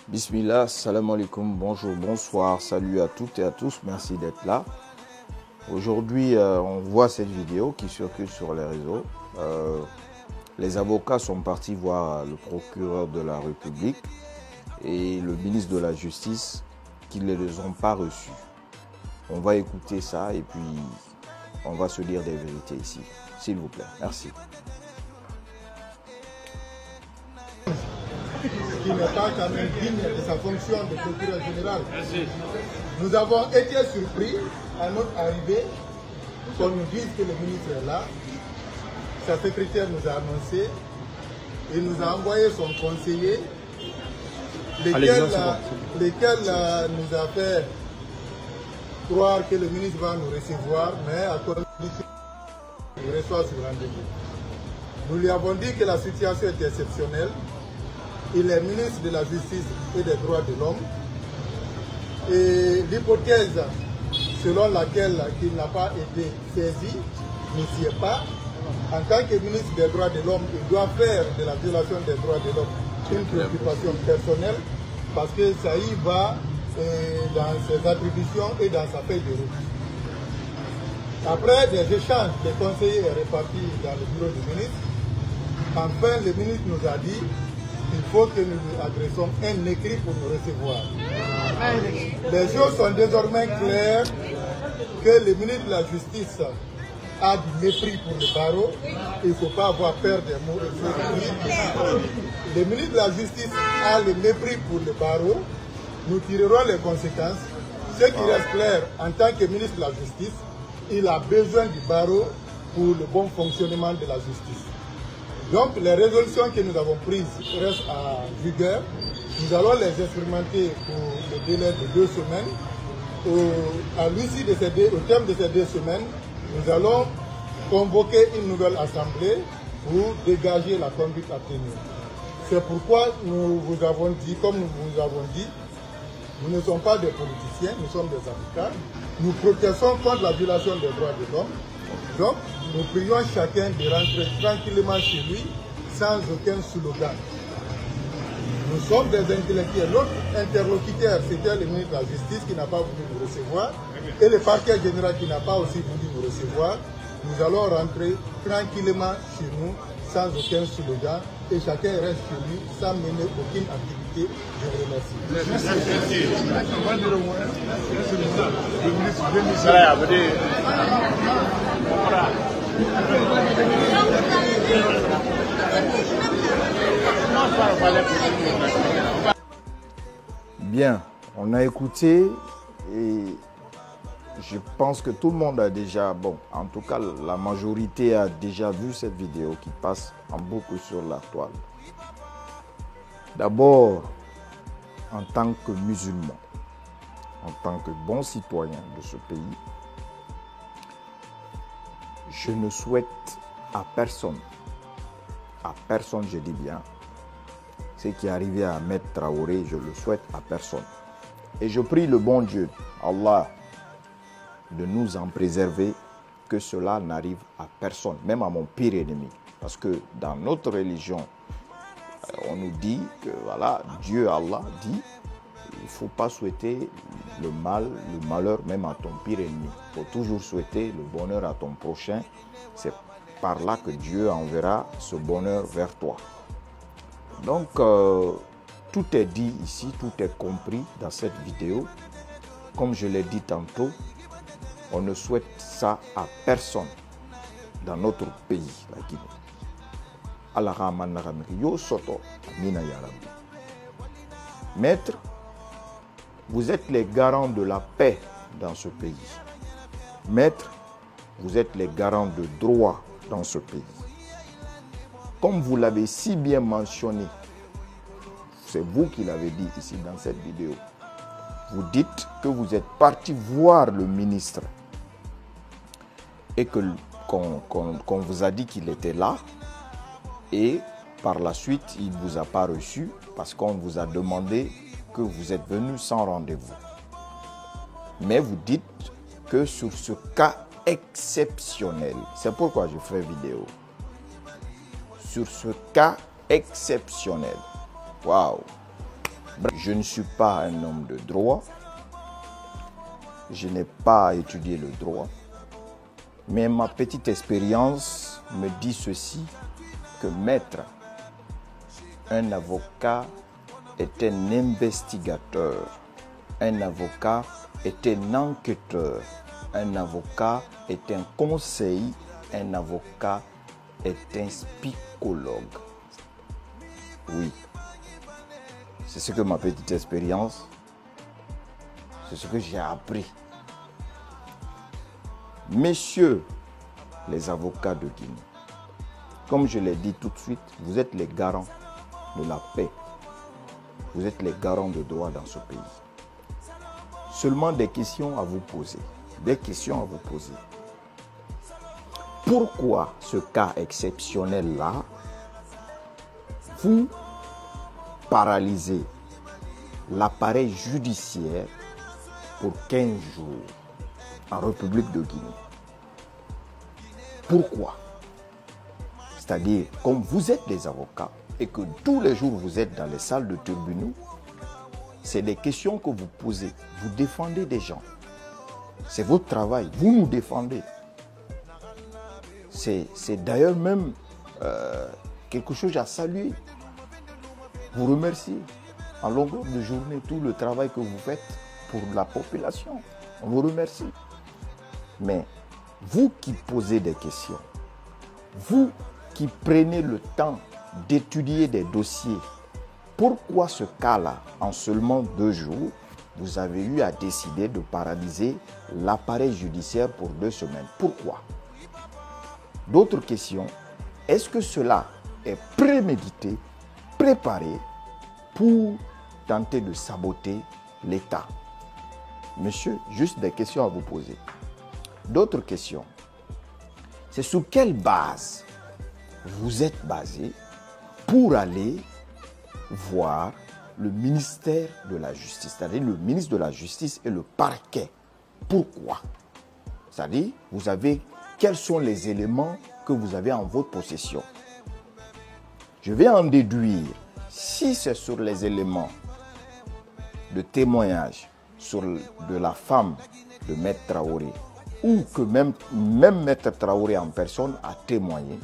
Bismillah, salam alaikum, bonjour, bonsoir, salut à toutes et à tous, merci d'être là. Aujourd'hui, on voit cette vidéo qui circule sur les réseaux. Les avocats sont partis voir le procureur de la République et le ministre de la Justice qui ne les ont pas reçus. On va écouter ça et puis on va se dire des vérités ici, s'il vous plaît. Merci. Qui n'est pas quand même digne de sa fonction de procureur général. Merci. Nous avons été surpris à notre arrivée qu'on nous dise que le ministre est là. Sa secrétaire nous a annoncé. Il nous a envoyé son conseiller, lequel nous a fait croire que le ministre va nous recevoir, mais à condition qu'il nous reçoive sur rendez-vous. Nous lui avons dit que la situation est exceptionnelle. Il est ministre de la Justice et des Droits de l'Homme. Et l'hypothèse selon laquelle il n'a pas été saisi ne s'y est pas. En tant que ministre des Droits de l'Homme, il doit faire de la violation des droits de l'homme une préoccupation personnelle parce que ça y va dans ses attributions et dans sa feuille de route. Après des échanges, les conseillers sont répartis dans le bureau du ministre. Enfin, le ministre nous a dit il faut que nous lui adressons un écrit pour nous recevoir. Les choses sont désormais claires que le ministre de la Justice a du mépris pour le barreau. Il ne faut pas avoir peur des mots. Le ministre de la Justice a le mépris pour le barreau. Nous tirerons les conséquences. Ce qui reste clair, en tant que ministre de la Justice, il a besoin du barreau pour le bon fonctionnement de la justice. Donc les résolutions que nous avons prises restent en vigueur. Nous allons les expérimenter pour le délai de 2 semaines. Au terme de ces 2 semaines, nous allons convoquer une nouvelle assemblée pour dégager la conduite à tenir. C'est pourquoi nous vous avons dit, comme nous vous avons dit, nous ne sommes pas des politiciens, nous sommes des avocats. Nous protestons contre la violation des droits de l'homme. Donc, nous prions chacun de rentrer tranquillement chez lui, sans aucun slogan. Nous sommes des intellectuels. L'autre interlocuteur, c'était le ministre de la Justice qui n'a pas voulu nous recevoir, et le parquet général qui n'a pas aussi voulu nous recevoir. Nous allons rentrer tranquillement chez nous, sans aucun slogan, et chacun reste chez lui, sans mener aucune activité. Je vous remercie. Bien, on a écouté et je pense que tout le monde a déjà, bon, en tout cas la majorité a déjà vu cette vidéo qui passe en boucle sur la toile. D'abord, en tant que musulman, en tant que bon citoyen de ce pays, je ne souhaite à personne je dis bien, ce qui est arrivé à Ahmed Traoré, je le souhaite à personne. Et je prie le bon Dieu, Allah, de nous en préserver, que cela n'arrive à personne, même à mon pire ennemi. Parce que dans notre religion, on nous dit que voilà, Dieu, Allah, dit il ne faut pas souhaiter le mal, le malheur même à ton pire ennemi. Il faut toujours souhaiter le bonheur à ton prochain. C'est par là que Dieu enverra ce bonheur vers toi. Donc, tout est dit ici, tout est compris dans cette vidéo. Comme je l'ai dit tantôt, on ne souhaite ça à personne dans notre pays, la Guinée. Maître, vous êtes les garants de la paix dans ce pays. Maître, vous êtes les garants de droit dans ce pays. Comme vous l'avez si bien mentionné, c'est vous qui l'avez dit ici dans cette vidéo. Vous dites que vous êtes parti voir le ministre et qu'on vous a dit qu'il était là et par la suite, il ne vous a pas reçu parce qu'on vous a demandé que vous êtes venu sans rendez-vous. Mais vous dites que sur ce cas exceptionnel, c'est pourquoi je fais vidéo, sur ce cas exceptionnel, waouh, Je ne suis pas un homme de droit. Je n'ai pas étudié le droit. Mais ma petite expérience me dit ceci, que maître, un avocat est un investigateur. Un avocat est un enquêteur. Un avocat est un conseil. Un avocat est un psychologue. Oui. C'est ce que ma petite expérience, c'est ce que j'ai appris. Messieurs les avocats de Guinée, comme je l'ai dit tout de suite, vous êtes les garants de la paix. Vous êtes les garants de droit dans ce pays. Seulement des questions à vous poser. Des questions à vous poser. Pourquoi ce cas exceptionnel-là, vous paralysez l'appareil judiciaire pour 15 jours en République de Guinée? Pourquoi? C'est-à-dire, comme vous êtes des avocats et que tous les jours vous êtes dans les salles de tribunaux, c'est des questions que vous posez. Vous défendez des gens. C'est votre travail. Vous nous défendez. C'est d'ailleurs même quelque chose à saluer. Vous remerciez en longueur de journée tout le travail que vous faites pour la population. On vous remercie. Mais vous qui posez des questions, vous qui prenez le temps d'étudier des dossiers, pourquoi ce cas-là, en seulement 2 jours, vous avez eu à décider de paralyser l'appareil judiciaire pour 2 semaines? Pourquoi? D'autres questions, est-ce que cela est prémédité, préparé pour tenter de saboter l'État? Monsieur, juste des questions à vous poser. D'autres questions, c'est sur quelle base vous êtes basé pour aller voir le ministère de la Justice, c'est-à-dire le ministre de la Justice et le parquet? Pourquoi? C'est-à-dire, quels sont les éléments que vous avez en votre possession? Je vais en déduire, si c'est sur les éléments de témoignage de la femme de Maître Traoré, ou que même Maître Traoré en personne a témoigné,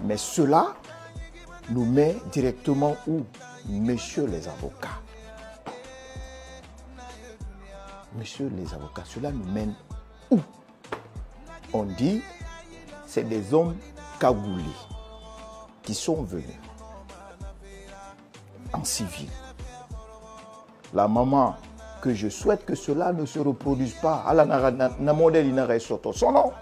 mais cela nous met directement où? Messieurs les avocats. Messieurs les avocats, cela nous mène où? On dit, c'est des hommes cagoulés qui sont venus en civil. La maman, que je souhaite que cela ne se reproduise pas, son nom.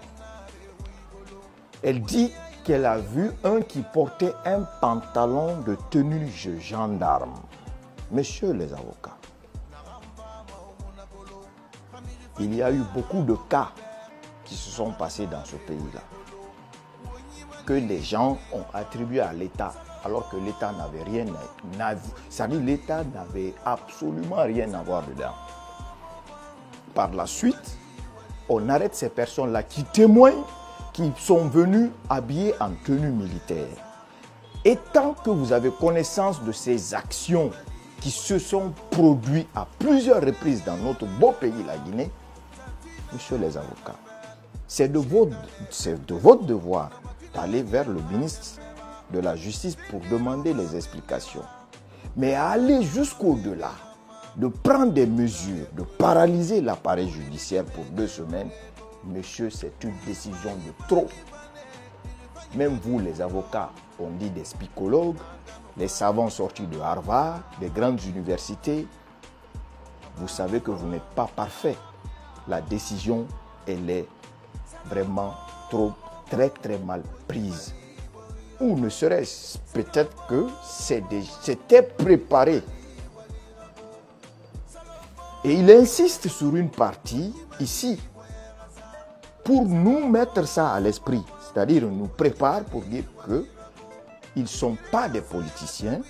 Elle dit qu'elle a vu un qui portait un pantalon de tenue de gendarme. Messieurs les avocats, il y a eu beaucoup de cas qui se sont passés dans ce pays-là, que les gens ont attribué à l'État, alors que l'État n'avait rien à... C'est-à-dire l'État n'avait absolument rien à voir dedans. Par la suite, on arrête ces personnes-là qui témoignent, qui sont venus habillés en tenue militaire. Et tant que vous avez connaissance de ces actions qui se sont produites à plusieurs reprises dans notre beau pays, la Guinée, messieurs les avocats, c'est de votre devoir d'aller vers le ministre de la Justice pour demander les explications. Mais aller jusqu'au-delà, de prendre des mesures, de paralyser l'appareil judiciaire pour 2 semaines, monsieur, c'est une décision de trop. Même vous, les avocats, on dit des psychologues, les savants sortis de Harvard, des grandes universités, vous savez que vous n'êtes pas parfait. La décision, elle est vraiment très mal prise. Ou ne serait-ce peut-être que c'était préparé. Et il insiste sur une partie ici pour nous mettre ça à l'esprit. C'est-à-dire nous prépare pour dire qu'ils ne sont pas des politiciens,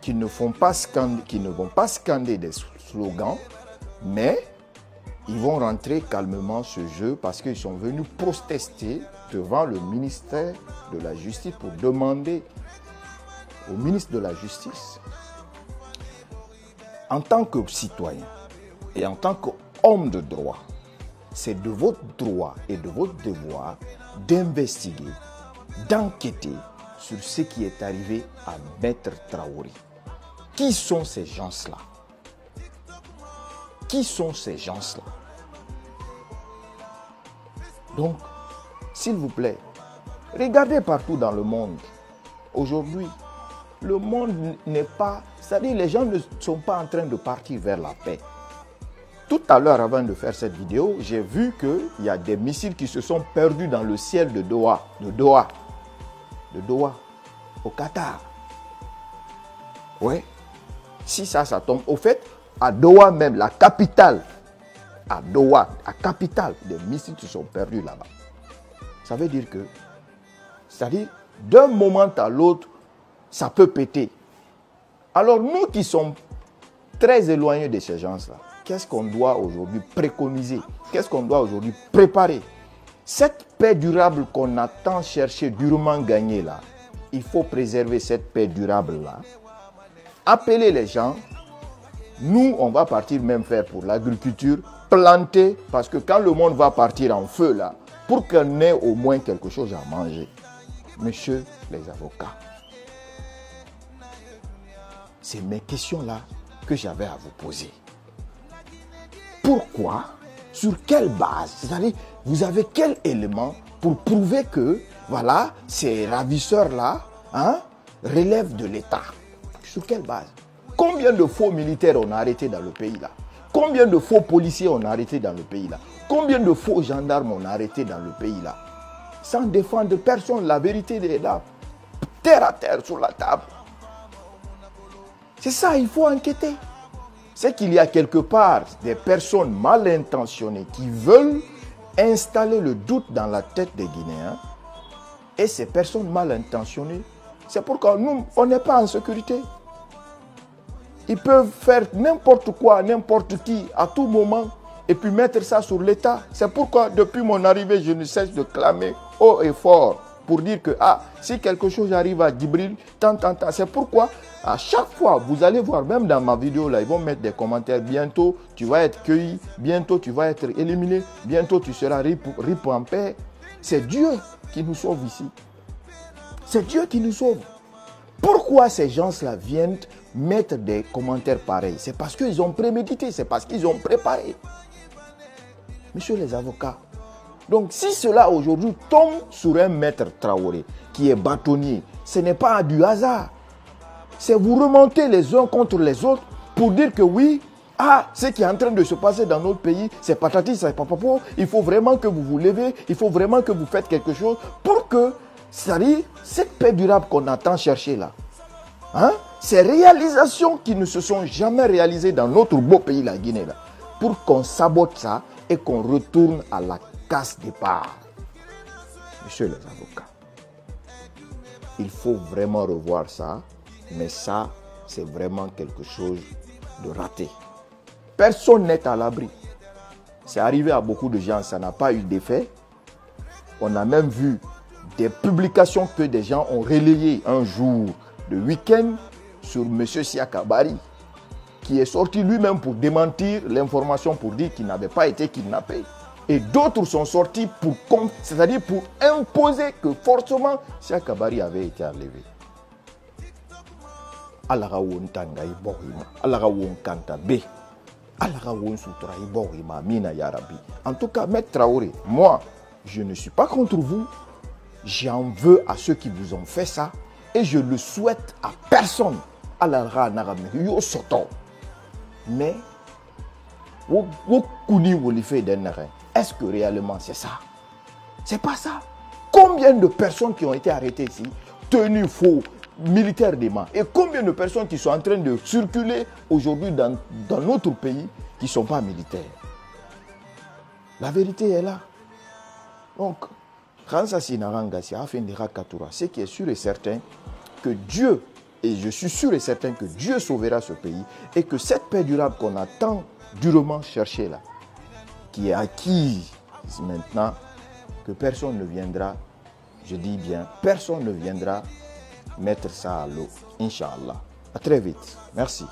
qui ne vont pas scander des slogans, mais ils vont rentrer calmement ce jeu parce qu'ils sont venus protester devant le ministère de la Justice pour demander au ministre de la Justice en tant que citoyen et en tant qu'homme de droit, c'est de votre droit et de votre devoir d'investiguer, d'enquêter sur ce qui est arrivé à Maître Traoré. Qui sont ces gens-là? Qui sont ces gens-là? Donc, s'il vous plaît, regardez partout dans le monde. Aujourd'hui, le monde n'est pas... C'est-à-dire les gens ne sont pas en train de partir vers la paix. Tout à l'heure, avant de faire cette vidéo, j'ai vu qu'il y a des missiles qui se sont perdus dans le ciel de Doha, au Qatar. Oui. Si ça tombe. Au fait, à Doha même, la capitale, à Doha, la capitale, des missiles se sont perdus là-bas. Ça veut dire que, c'est-à-dire, d'un moment à l'autre, ça peut péter. Alors nous qui sommes très éloignés de ces gens-là, qu'est-ce qu'on doit aujourd'hui préconiser? Qu'est-ce qu'on doit aujourd'hui préparer? Cette paix durable qu'on a tant cherché, durement gagnée là, il faut préserver cette paix durable là. Appeler les gens. Nous, on va partir même faire pour l'agriculture, planter, parce que quand le monde va partir en feu là, pour qu'on ait au moins quelque chose à manger. Messieurs les avocats, c'est mes questions là que j'avais à vous poser. Pourquoi? Sur quelle base? C'est-à-dire, vous avez quel élément pour prouver que, voilà, ces ravisseurs-là relèvent de l'État? Sur quelle base? Combien de faux militaires on a arrêtés dans le pays là? Combien de faux policiers on a arrêtés dans le pays là? Combien de faux gendarmes on a arrêtés dans le pays là? Sans défendre personne, la vérité est là. Terre à terre sur la table. C'est ça, il faut enquêter. C'est qu'il y a quelque part des personnes mal intentionnées qui veulent installer le doute dans la tête des Guinéens. Et ces personnes mal intentionnées, c'est pourquoi nous, on n'est pas en sécurité. Ils peuvent faire n'importe quoi, n'importe qui, à tout moment, et puis mettre ça sur l'État. C'est pourquoi, depuis mon arrivée, je ne cesse de clamer haut et fort pour dire que, si quelque chose arrive à Djibril, tant. C'est pourquoi, à chaque fois, vous allez voir, même dans ma vidéo, là, ils vont mettre des commentaires. Bientôt, tu vas être cueilli. Bientôt, tu vas être éliminé. Bientôt, tu seras rip en paix. C'est Dieu qui nous sauve ici. C'est Dieu qui nous sauve. Pourquoi ces gens-là viennent mettre des commentaires pareils? C'est parce qu'ils ont prémédité, c'est parce qu'ils ont préparé. Messieurs les avocats, donc si cela aujourd'hui tombe sur un maître Traoré qui est bâtonnier, ce n'est pas du hasard. C'est vous remonter les uns contre les autres pour dire que oui, ce qui est en train de se passer dans notre pays, c'est patati, c'est papapo, il faut vraiment que vous vous levez, il faut vraiment que vous faites quelque chose pour que, c'est-à-dire, cette paix durable qu'on a tant cherché là, ces réalisations qui ne se sont jamais réalisées dans notre beau pays, la Guinée, là, pour qu'on sabote ça et qu'on retourne à la case départ. Messieurs les avocats, il faut vraiment revoir ça, mais ça, c'est vraiment quelque chose de raté. Personne n'est à l'abri. C'est arrivé à beaucoup de gens, ça n'a pas eu d'effet. On a même vu des publications que des gens ont relayées un jour de week-end sur M. Siaka Bari, qui est sorti lui-même pour démentir l'information, pour dire qu'il n'avait pas été kidnappé. Et d'autres sont sortis c'est-à-dire pour imposer que forcément Siaka Bari avait été enlevé. En tout cas, Maître Traoré, moi, je ne suis pas contre vous. J'en veux à ceux qui vous ont fait ça. Et je le souhaite à personne. Mais, est-ce que réellement c'est ça? C'est pas ça. Combien de personnes qui ont été arrêtées ici, tenues faux, militaires dément, et combien de personnes qui sont en train de circuler aujourd'hui dans notre pays qui ne sont pas militaires? La vérité est là. Donc, ce qui est sûr et certain, que Dieu, et je suis sûr et certain que Dieu sauvera ce pays, et que cette paix durable qu'on a tant durement cherchée là, qui est acquise maintenant, que personne ne viendra, je dis bien, personne ne viendra mettre ça à l'eau. Inch'Allah. À très vite. Merci.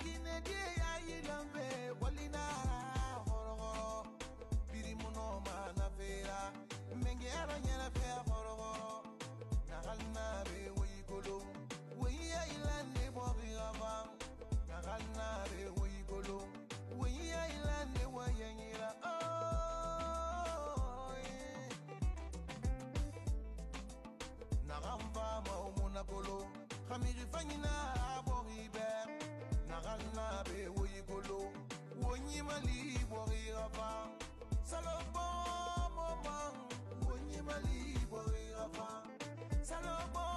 Guinée dia ilambe walina horo biri muno mana fera mengi aranya fe horo na halna be wi golo wi ilane bori avant na halna be wi golo wi ilane wayanyira na gamba maumuna golo khamiri fanyina bori ber na halna be wi golo wonyi mali bori avant salobo momang wonyi mali bori avant salobo